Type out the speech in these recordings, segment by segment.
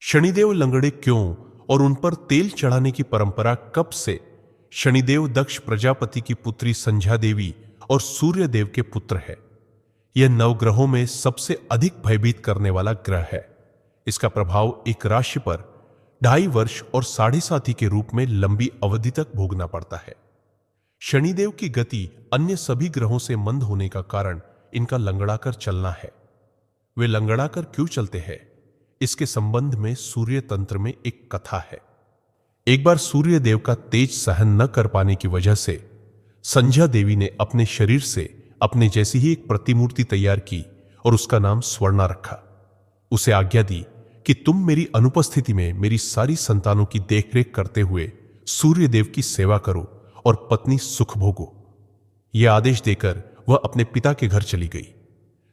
शनिदेव लंगड़े क्यों और उन पर तेल चढ़ाने की परंपरा कब से? शनिदेव दक्ष प्रजापति की पुत्री संध्या देवी और सूर्य देव के पुत्र है। यह नवग्रहों में सबसे अधिक भयभीत करने वाला ग्रह है। इसका प्रभाव एक राशि पर 2.5 वर्ष और 7.5 के रूप में लंबी अवधि तक भोगना पड़ता है। शनिदेव की गति अन्य सभी ग्रहों से मंद होने का कारण इनका लंगड़ाकर चलना है। वे लंगड़ाकर क्यों चलते हैं, इसके संबंध में सूर्य तंत्र में एक कथा है। एक बार सूर्य देव का तेज सहन न कर पाने की वजह से संध्या देवी ने अपने शरीर से अपने जैसी ही एक प्रतिमूर्ति तैयार की और उसका नाम स्वर्णा रखा। उसे आज्ञा दी कि तुम मेरी अनुपस्थिति में मेरी सारी संतानों की देखरेख करते हुए सूर्य देव की सेवा करो और पत्नी सुख भोगो। यह आदेश देकर वह अपने पिता के घर चली गई।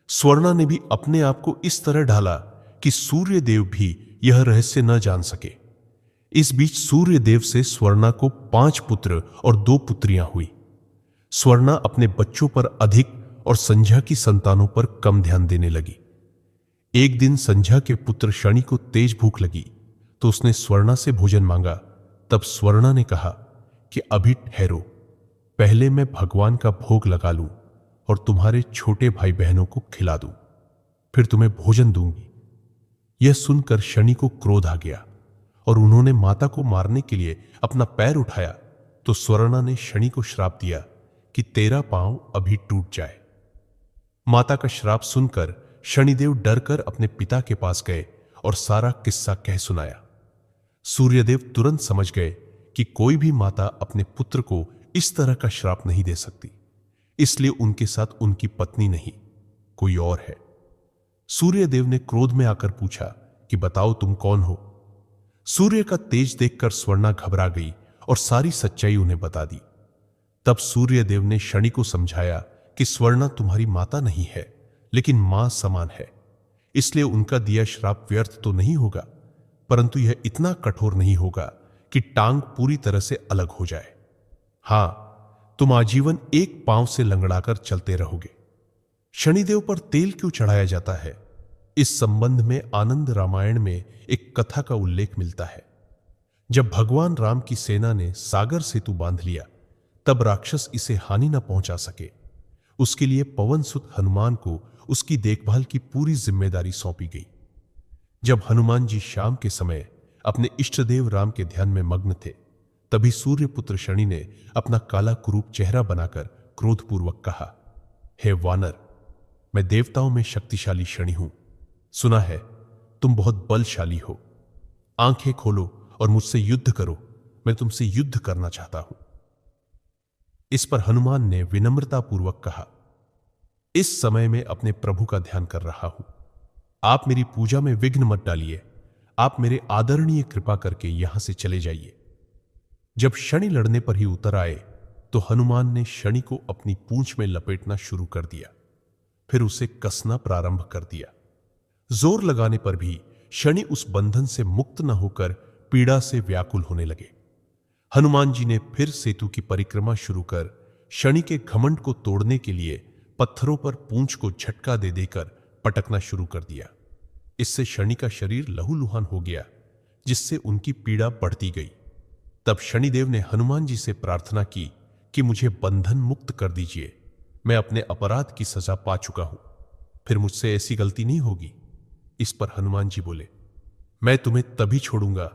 स्वर्णा ने भी अपने आप को इस तरह ढाला कि सूर्य देव भी यह रहस्य न जान सके। इस बीच सूर्य देव से स्वर्णा को 5 पुत्र और 2 पुत्रियां हुई। स्वर्णा अपने बच्चों पर अधिक और संध्या की संतानों पर कम ध्यान देने लगी। एक दिन संध्या के पुत्र शनि को तेज भूख लगी तो उसने स्वर्णा से भोजन मांगा। तब स्वर्णा ने कहा कि अभी ठहरो, पहले मैं भगवान का भोग लगा लूं और तुम्हारे छोटे भाई बहनों को खिला दूं, फिर तुम्हें भोजन दूंगी। यह सुनकर शनि को क्रोध आ गया और उन्होंने माता को मारने के लिए अपना पैर उठाया तो स्वर्णा ने शनि को श्राप दिया कि तेरा पांव अभी टूट जाए। माता का श्राप सुनकर शनिदेव डरकर अपने पिता के पास गए और सारा किस्सा कह सुनाया। सूर्यदेव तुरंत समझ गए कि कोई भी माता अपने पुत्र को इस तरह का श्राप नहीं दे सकती, इसलिए उनके साथ उनकी पत्नी नहीं, कोई और है। सूर्यदेव ने क्रोध में आकर पूछा कि बताओ तुम कौन हो। सूर्य का तेज देखकर स्वर्णा घबरा गई और सारी सच्चाई उन्हें बता दी। तब सूर्यदेव ने शनि को समझाया कि स्वर्णा तुम्हारी माता नहीं है, लेकिन मां समान है, इसलिए उनका दिया श्राप व्यर्थ तो नहीं होगा, परंतु यह इतना कठोर नहीं होगा कि टांग पूरी तरह से अलग हो जाए। हां, तुम आजीवन एक पांव से लंगड़ाकर चलते रहोगे। शनिदेव पर तेल क्यों चढ़ाया जाता है, इस संबंध में आनंद रामायण में एक कथा का उल्लेख मिलता है। जब भगवान राम की सेना ने सागर सेतु बांध लिया, तब राक्षस इसे हानि न पहुंचा सके। उसके लिए पवन सुत हनुमान को उसकी देखभाल की पूरी जिम्मेदारी सौंपी गई। जब हनुमान जी शाम के समय अपने इष्टदेव राम के ध्यान में मग्न थे, तभी सूर्यपुत्र शनि ने अपना काला कुरूप चेहरा बनाकर क्रोधपूर्वक कहा, हे वानर, मैं देवताओं में शक्तिशाली शनि हूं। सुना है तुम बहुत बलशाली हो। आंखें खोलो और मुझसे युद्ध करो, मैं तुमसे युद्ध करना चाहता हूं। इस पर हनुमान ने विनम्रतापूर्वक कहा, इस समय में अपने प्रभु का ध्यान कर रहा हूं, आप मेरी पूजा में विघ्न मत डालिए। आप मेरे आदरणीय कृपा करके यहां से चले जाइए। जब शनि लड़ने पर ही उतर आए तो हनुमान ने शनि को अपनी पूंछ में लपेटना शुरू कर दिया, फिर उसे कसना प्रारंभ कर दिया। जोर लगाने पर भी शनि उस बंधन से मुक्त न होकर पीड़ा से व्याकुल होने लगे। हनुमान जी ने फिर सेतु की परिक्रमा शुरू कर शनि के घमंड को तोड़ने के लिए पत्थरों पर पूंछ को झटका दे देकर पटकना शुरू कर दिया। इससे शनि का शरीर लहूलुहान हो गया, जिससे उनकी पीड़ा बढ़ती गई। तब शनिदेव ने हनुमान जी से प्रार्थना की कि मुझे बंधन मुक्त कर दीजिए, मैं अपने अपराध की सजा पा चुका हूं, फिर मुझसे ऐसी गलती नहीं होगी। इस पर हनुमान जी बोले, मैं तुम्हें तभी छोड़ूंगा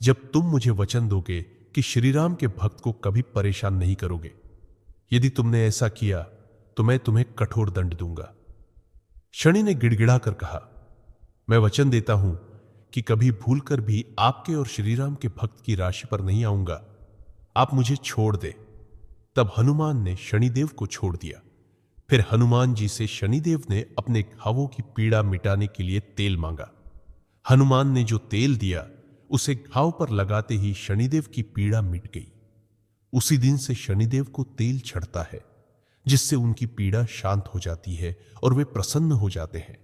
जब तुम मुझे वचन दोगे कि श्रीराम के भक्त को कभी परेशान नहीं करोगे। यदि तुमने ऐसा किया तो मैं तुम्हें कठोर दंड दूंगा। शनि ने गिड़गिड़ाकर कहा, मैं वचन देता हूं कि कभी भूलकर भी आपके और श्रीराम के भक्त की राशि पर नहीं आऊंगा, आप मुझे छोड़ दे। तब हनुमान ने शनिदेव को छोड़ दिया। फिर हनुमान जी से शनिदेव ने अपने घावों की पीड़ा मिटाने के लिए तेल मांगा। हनुमान ने जो तेल दिया उसे घाव पर लगाते ही शनिदेव की पीड़ा मिट गई। उसी दिन से शनिदेव को तेल चढ़ता है, जिससे उनकी पीड़ा शांत हो जाती है और वे प्रसन्न हो जाते हैं।